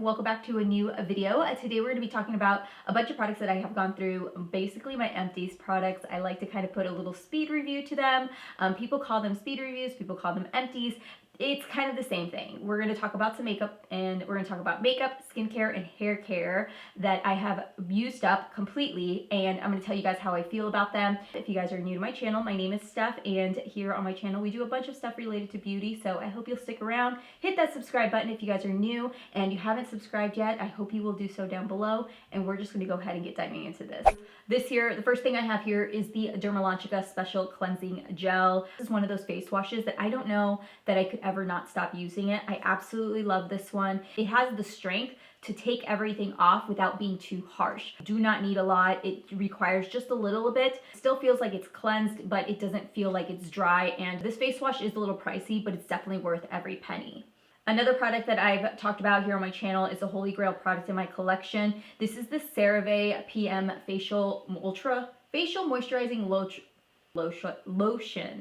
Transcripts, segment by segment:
welcome back to a new video. Today we're going to be talking about a bunch of products that I have gone through, basically my empties products. I like to kind of put a little speed review to them. People call them speed reviews, people call them empties. It's kind of the same thing. We're going to talk about some makeup, and we're going to talk about makeup, skincare, and hair care that I have used up completely, and I'm going to tell you guys how I feel about them. If you guys are new to my channel, my name is Steph, and here on my channel we do a bunch of stuff related to beauty, so I hope you'll stick around. Hit that subscribe button if you guys are new and you haven't subscribed yet. I hope you will do so down below, and we're just going to go ahead and get diving into this. This here, the first thing I have here is the Dermalogica Special Cleansing Gel. This is one of those face washes that I don't know that I could ever not stop using it. I absolutely love this one. It has the strength to take everything off without being too harsh. Do not need a lot. It requires just a little bit. Still feels like it's cleansed, but it doesn't feel like it's dry. And this face wash is a little pricey, but it's definitely worth every penny. Another product that I've talked about here on my channel is a holy grail product in my collection. This is the CeraVe PM Facial Ultra Facial Moisturizing Lotion.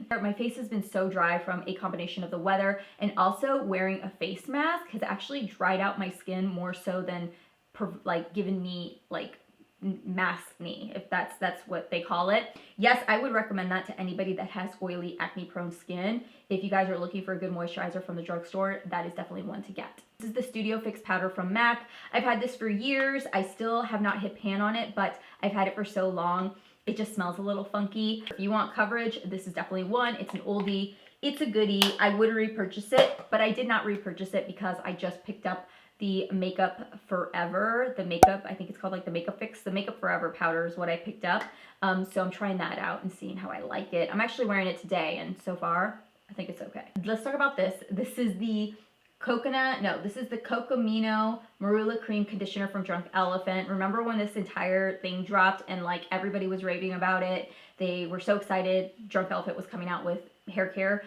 My face has been so dry from a combination of the weather, and also wearing a face mask has actually dried out my skin more so than like given me like maskne, if that's what they call it. Yes, I would recommend that to anybody that has oily, acne prone skin. If you guys are looking for a good moisturizer from the drugstore, that is definitely one to get. This is the Studio Fix powder from MAC. I've had this for years. I still have not hit pan on it, but I've had it for so long. It just smells a little funky. If you want coverage, this is definitely one. It's an oldie. It's a goodie. I would repurchase it, but I did not repurchase it because I just picked up the Makeup Forever, I think it's called like the Makeup Fix, the Makeup Forever powder is what I picked up. So I'm trying that out and seeing how I like it. I'm actually wearing it today, and so far, I think it's okay. Let's talk about this. This is the Cocamino Marula Cream Conditioner from Drunk Elephant. Remember when this entire thing dropped and like everybody was raving about it? They were so excited. Drunk Elephant was coming out with hair care.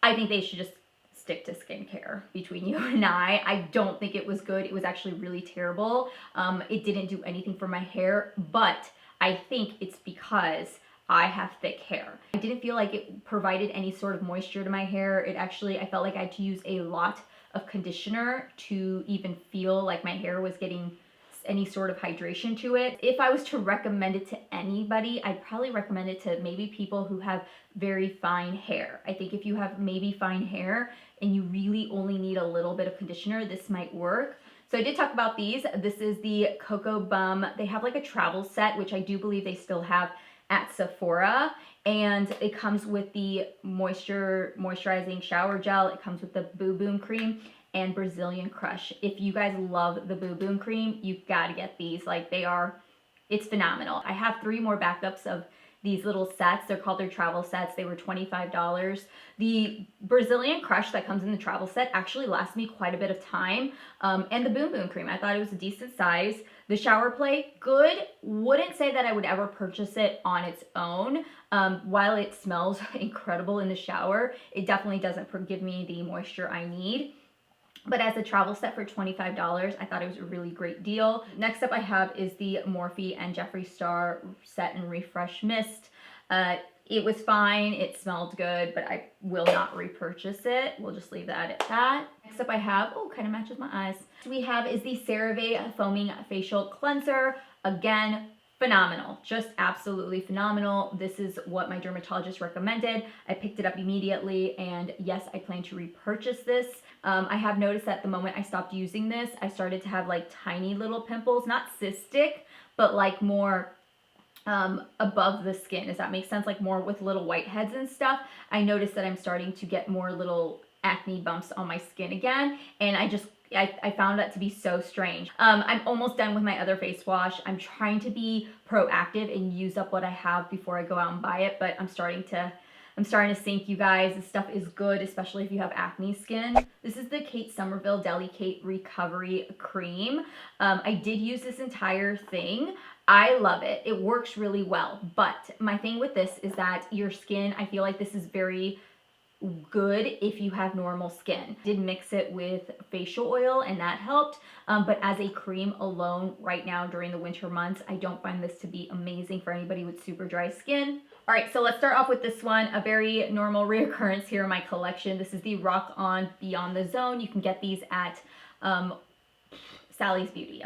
I think they should just stick to skincare between you and I don't think it was good. It was actually really terrible. It didn't do anything for my hair, but I think it's because I have thick hair. I didn't feel like it provided any sort of moisture to my hair. I felt like I had to use a lot of conditioner to even feel like my hair was getting any sort of hydration to it. If I was to recommend it to anybody, I'd probably recommend it to maybe people who have very fine hair. I think if you have maybe fine hair and you really only need a little bit of conditioner, this might work. So I did talk about these. This is the Cocoa Bum. They have like a travel set, which I do believe they still have at Sephora, and it comes with the moisturizing shower gel. It comes with the Boo Boom cream and Brazilian Crush. If you guys love the Boo Boom cream, you've got to get these. Like it's phenomenal. I have 3 more backups of these little sets. They're called their travel sets. They were $25. The Brazilian Crush that comes in the travel set actually lasts me quite a bit of time. And the Boom Boom cream, I thought it was a decent size. The Shower Play, good. Wouldn't say that I would ever purchase it on its own. While it smells incredible in the shower, it definitely doesn't give me the moisture I need. But as a travel set for $25, I thought it was a really great deal. Next up I have is the Morphe and Jeffree Star Set and Refresh Mist. It was fine, it smelled good, but I will not repurchase it. We'll just leave that at that. Next up I have, kind of matches my eyes. What we have is the CeraVe Foaming Facial Cleanser. Again, phenomenal, just absolutely phenomenal. This is what my dermatologist recommended. I picked it up immediately, and yes, I plan to repurchase this. I have noticed that the moment I stopped using this, I started to have like tiny little pimples, not cystic, but like more above the skin. Does that make sense? Like more with little whiteheads and stuff. I noticed that I'm starting to get more little acne bumps on my skin again, and I found that to be so strange. I'm almost done with my other face wash. I'm trying to be proactive and use up what I have before I go out and buy it, but I'm starting to sink, you guys. This stuff is good, especially if you have acne skin. This is the Kate Somerville Delicate Recovery Cream. I did use this entire thing. I love it. It works really well, but my thing with this is that your skin, I feel like this is very good if you have normal skin. I did mix it with facial oil and that helped, but as a cream alone right now during the winter months, I don't find this to be amazing for anybody with super dry skin. All right, so let's start off with this one, a very normal reoccurrence here in my collection. This is the Rock On Beyond the Zone. You can get these at Sally's Beauty.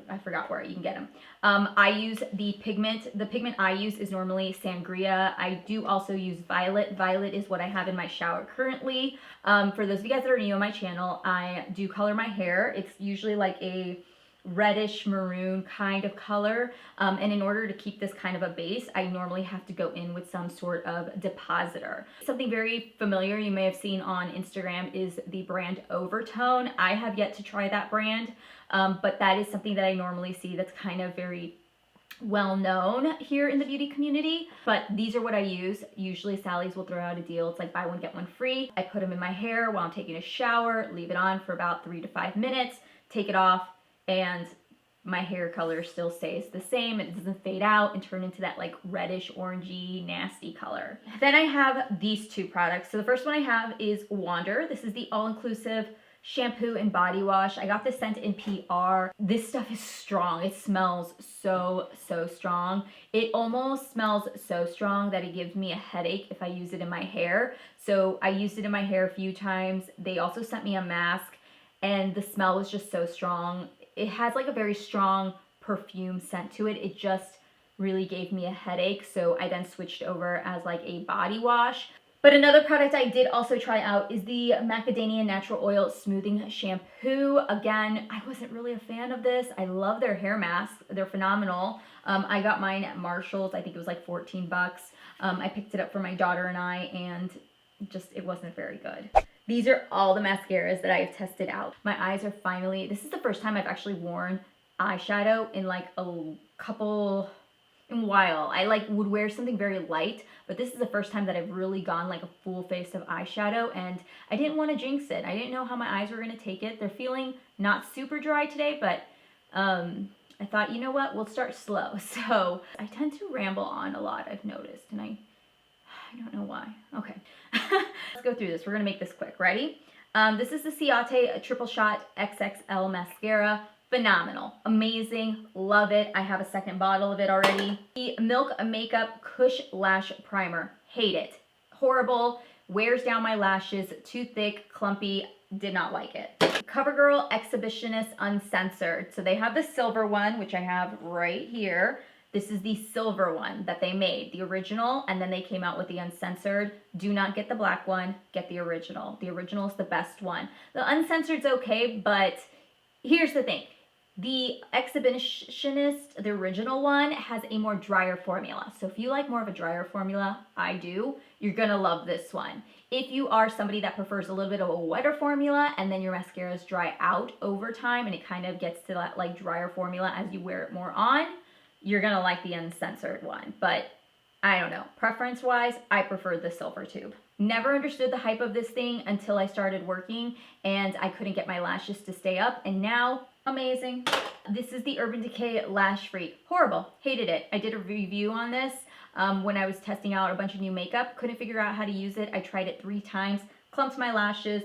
I forgot where you can get them. I use the pigment I use is normally Sangria. I do also use Violet. Violet is what I have in my shower currently. For those of you guys that are new on my channel, I do color my hair. It's usually like a reddish maroon kind of color, and in order to keep this kind of a base, I normally have to go in with some sort of depositor. Something very familiar you may have seen on Instagram is the brand Overtone. I have yet to try that brand, but that is something that I normally see that's kind of very well known here in the beauty community. But these are what I use. Usually Sally's will throw out a deal. It's like buy one get one free. I put them in my hair while I'm taking a shower, leave it on for about 3 to 5 minutes, take it off, and my hair color still stays the same. It doesn't fade out and turn into that like reddish orangey nasty color. Then I have these two products. So the first one I have is Lauder. This is the all-inclusive shampoo and body wash. I got this scent in PR. This stuff is strong. It smells so strong. It almost smells so strong that it gives me a headache if I use it in my hair. So I used it in my hair a few times. They also sent me a mask and the smell was just so strong. It has like a very strong perfume scent to it. It just really gave me a headache. So I then switched over as like a body wash. But another product I did also try out is the Macadamia Natural Oil Smoothing Shampoo. Again, I wasn't really a fan of this. I love their hair masks. They're phenomenal. I got mine at Marshall's. I think it was like 14 bucks. I picked it up for my daughter and I, and just, it wasn't very good. These are all the mascaras that I have tested out. My eyes are finally, this is the first time I've actually worn eyeshadow in like a while. I like would wear something very light, but this is the first time that I've really gone like a full face of eyeshadow, and I didn't want to jinx it. I didn't know how my eyes were going to take it. They're feeling not super dry today, but I thought, you know what, we'll start slow. So I tend to ramble on a lot, I've noticed, and I don't know why. Okay. Let's go through this. We're going to make this quick. Ready? This is the Ciate XXL Mascara. Phenomenal. Amazing. Love it. I have a second bottle of it already. The Milk Makeup Kush Lash Primer. Hate it. Horrible. Wears down my lashes. Too thick. Clumpy. Did not like it. Covergirl Exhibitionist Uncensored. So they have the silver one, which I have right here. This is the silver one that they made, the original, and then they came out with the uncensored. Do not get the black one, get the original. The original is the best one. The uncensored's okay, but here's the thing. The Exhibitionist, the original one, has a more drier formula. So if you like more of a drier formula, I do, you're gonna love this one. If you are somebody that prefers a little bit of a wetter formula and then your mascaras dry out over time and it kind of gets to that like drier formula as you wear it more on, you're gonna like the uncensored one. But I don't know, preference wise, I prefer the silver tube. Never understood the hype of this thing until I started working and I couldn't get my lashes to stay up, and now, amazing. This is the Urban Decay Lash Freak. Horrible, hated it. I did a review on this when I was testing out a bunch of new makeup. Couldn't figure out how to use it. I tried it 3 times, clumped my lashes.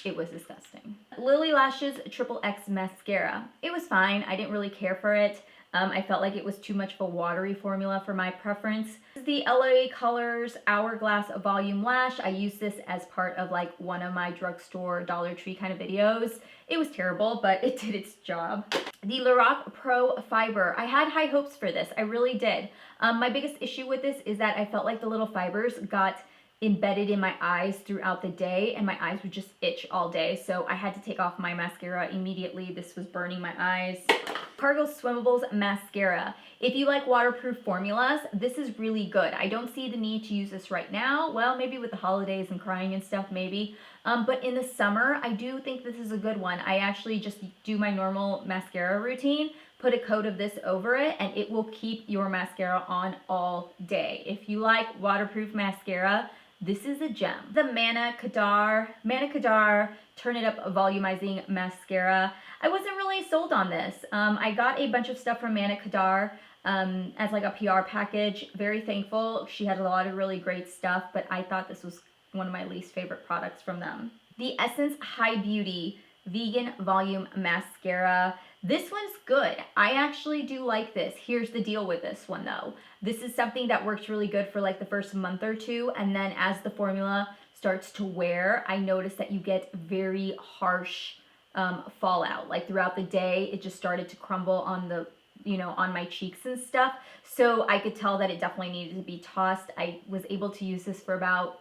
It was disgusting. Lily Lashes Triple X Mascara. It was fine, I didn't really care for it. I felt like it was too much of a watery formula for my preference. This is the LA Colors Hourglass Volume Lash. I used this as part of like one of my drugstore Dollar Tree kind of videos. It was terrible, but it did its job. The Lorac Pro Fiber. I had high hopes for this. I really did. My biggest issue with this is that I felt like the little fibers got embedded in my eyes throughout the day and my eyes would just itch all day. So I had to take off my mascara immediately. This was burning my eyes. Cargo Swimmables Mascara. If you like waterproof formulas, this is really good. I don't see the need to use this right now. Well, maybe with the holidays and crying and stuff, maybe. But in the summer, I do think this is a good one. I actually just do my normal mascara routine, put a coat of this over it, and it will keep your mascara on all day. If you like waterproof mascara, this is a gem. The Manna Kadar Turn It Up Volumizing Mascara. I wasn't really sold on this. I got a bunch of stuff from Manna Kadar as like a PR package. Very thankful. She had a lot of really great stuff, but I thought this was one of my least favorite products from them. The Essence High Beauty Vegan Volume Mascara. This one's good. I actually do like this. Here's the deal with this one though. This is something that works really good for like the first month or two, and then as the formula starts to wear, I notice that you get very harsh fall out. Like throughout the day, it just started to crumble on the, on my cheeks and stuff. So I could tell that it definitely needed to be tossed. I was able to use this for about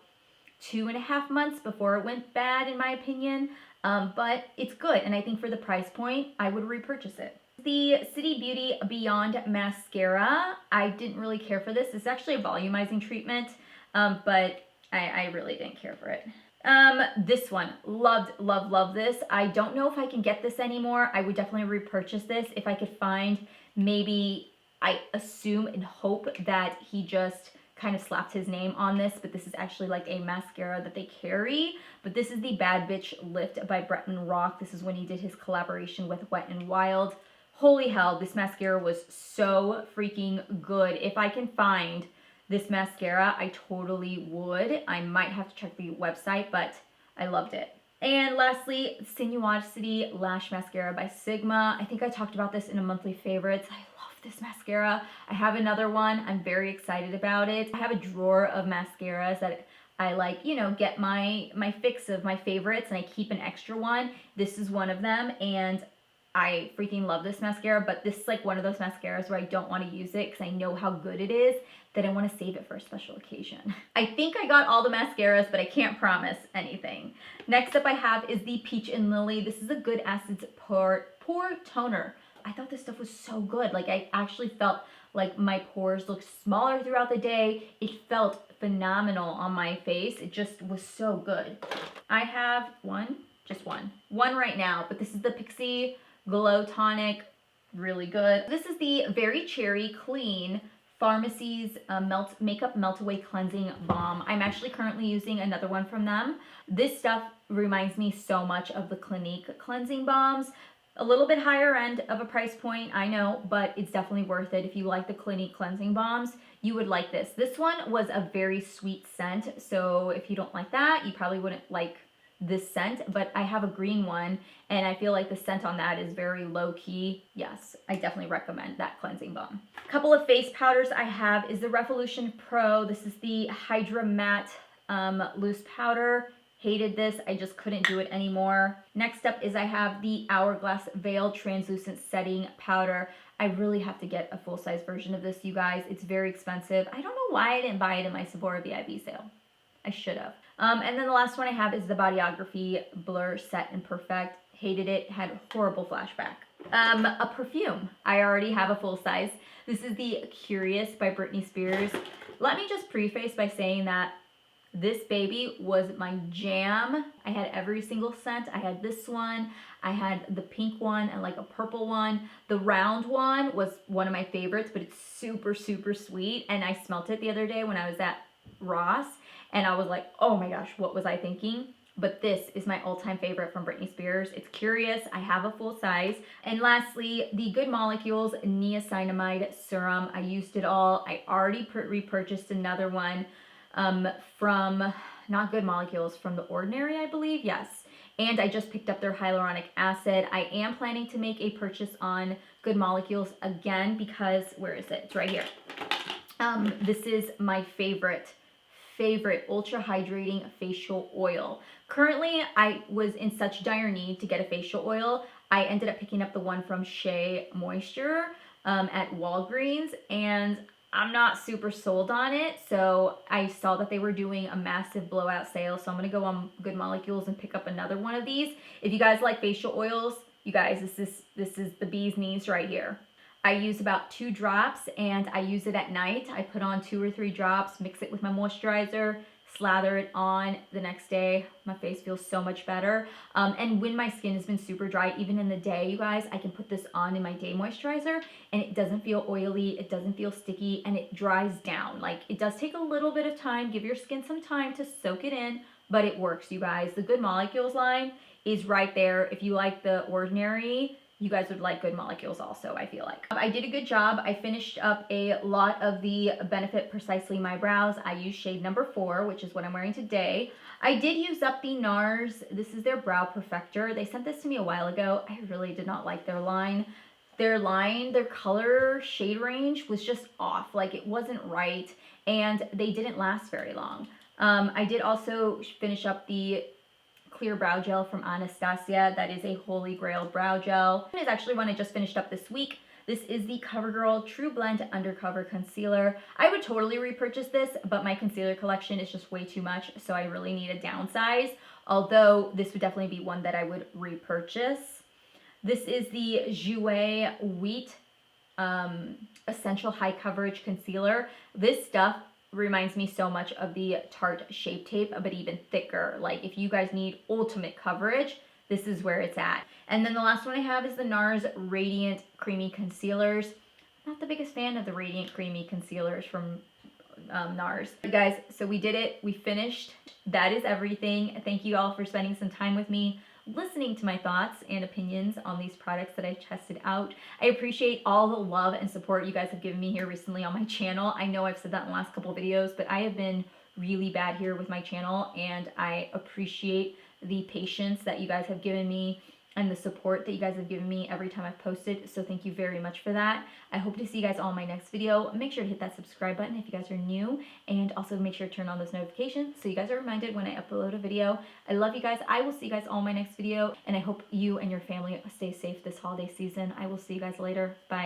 2.5 months before it went bad, in my opinion. But it's good, and I think for the price point, I would repurchase it. The City Beauty Beyond Mascara, I didn't really care for this. It's actually a volumizing treatment, but I really didn't care for it. This one, love this. I don't know if I can get this anymore. I would definitely repurchase this if I could find, maybe, I assume and hope that he just kind of slapped his name on this, but this is actually like a mascara that they carry. But this is the Bad Bitch Lift by Bretman Rock. This is when he did his collaboration with Wet n Wild. Holy hell, this mascara was so freaking good. If I can find this mascara, I totally would. I might have to check the website, but I loved it. And lastly, Sinuosity Lash Mascara by Sigma. I think I talked about this in a monthly favorites. I love this mascara. I have another one. I'm very excited about it. I have a drawer of mascaras that I like, get my fix of my favorites, and I keep an extra one. This is one of them, and I freaking love this mascara, but this is like one of those mascaras where I don't want to use it because I know how good it is, that I want to save it for a special occasion. I think I got all the mascaras, but I can't promise anything. Next up I have is the Peach and Lily. This is a Good Acids Pore Toner. I thought this stuff was so good. Like, I actually felt like my pores looked smaller throughout the day. It felt phenomenal on my face. It just was so good. I have just one right now, but this is the Pixie Glow Tonic. Really good. This is the Very Cherry Clean Pharmacy's Makeup Melt Away Cleansing Balm. I'm actually currently using another one from them. This stuff reminds me so much of the Clinique cleansing balms. A little bit higher end of a price point, I know, but it's definitely worth it. If you like the Clinique cleansing balms, you would like this. This one was a very sweet scent, so if you don't like that, you probably wouldn't like this scent, but I have a green one, and I feel like the scent on that is very low-key. Yes, I definitely recommend that cleansing balm. A couple of face powders I have is the Revolution Pro. This is the Hydra Matte Loose Powder. Hated this. I just couldn't do it anymore. Next up is I have the Hourglass Veil Translucent Setting Powder. I really have to get a full-size version of this, you guys. It's very expensive. I don't know why I didn't buy it in my Sephora VIB sale. I should have. And then the last one I have is the Bodyography Blur Set and Perfect. Hated it. Had horrible flashback. A perfume. I already have a full size. This is the Curious by Britney Spears. Let me just preface by saying that this baby was my jam. I had every single scent. I had this one. I had the pink one and like a purple one. The round one was one of my favorites, but it's super, super sweet. And I smelt it the other day when I was at Ross, and I was like, oh my gosh, what was I thinking? But this is my all-time favorite from Britney Spears. It's Curious. I have a full size. And lastly, the Good Molecules Niacinamide Serum. I used it all. I already repurchased another one from, not Good Molecules, from The Ordinary, I believe. Yes. And I just picked up their hyaluronic acid. I am planning to make a purchase on Good Molecules again because, where is it? It's right here. This is my favorite ultra hydrating facial oil. Currently, I was in such dire need to get a facial oil. I ended up picking up the one from Shea Moisture at Walgreens, and I'm not super sold on it. So I saw that they were doing a massive blowout sale, so I'm gonna go on Good Molecules and pick up another one of these. If you guys like facial oils, you guys, this is the bee's knees right here. I use about 2 drops, and I use it at night. I put on 2 or 3 drops, mix it with my moisturizer, slather it on the next day. My face feels so much better. And when my skin has been super dry, even in the day, you guys, I can put this on in my day moisturizer, and it doesn't feel oily, it doesn't feel sticky, and it dries down. Like, it does take a little bit of time. Give your skin some time to soak it in, but it works, you guys. The Good Molecules line is right there. If you like The Ordinary, you guys would like Good Molecules also, I feel like. I did a good job. I finished up a lot of the Benefit Precisely My brows. I used shade number 4, which is what I'm wearing today. I did use up the NARS. This is their Brow Perfector. They sent this to me a while ago. I really did not like their line. Their color shade range was just off. Like, it wasn't right, and they didn't last very long. I did also finish up the clear brow gel from Anastasia. That is a holy grail brow gel. This is actually one I just finished up this week. This is the CoverGirl True Blend Undercover Concealer. I would totally repurchase this, but my concealer collection is just way too much, so I really need a downsize. Although this would definitely be one that I would repurchase. This is the Jouer Wheat Essential High Coverage Concealer. This stuff reminds me so much of the Tarte Shape Tape, but even thicker. Like if you guys need ultimate coverage, this is where it's at. And then the last one I have is the NARS Radiant Creamy Concealers. I'm not the biggest fan of the Radiant Creamy Concealers from NARS. Guys, so we did it. We finished. That is everything. Thank you all for spending some time with me, listening to my thoughts and opinions on these products that I've tested out. I appreciate all the love and support you guys have given me here recently on my channel. I know I've said that in the last couple of videos, but I have been really bad here with my channel, and I appreciate the patience that you guys have given me and the support that you guys have given me every time I've posted. So thank you very much for that. I hope to see you guys all in my next video. Make sure to hit that subscribe button if you guys are new, and also make sure to turn on those notifications so you guys are reminded when I upload a video. I love you guys. I will see you guys all in my next video, and I hope you and your family stay safe this holiday season. I will see you guys later. Bye.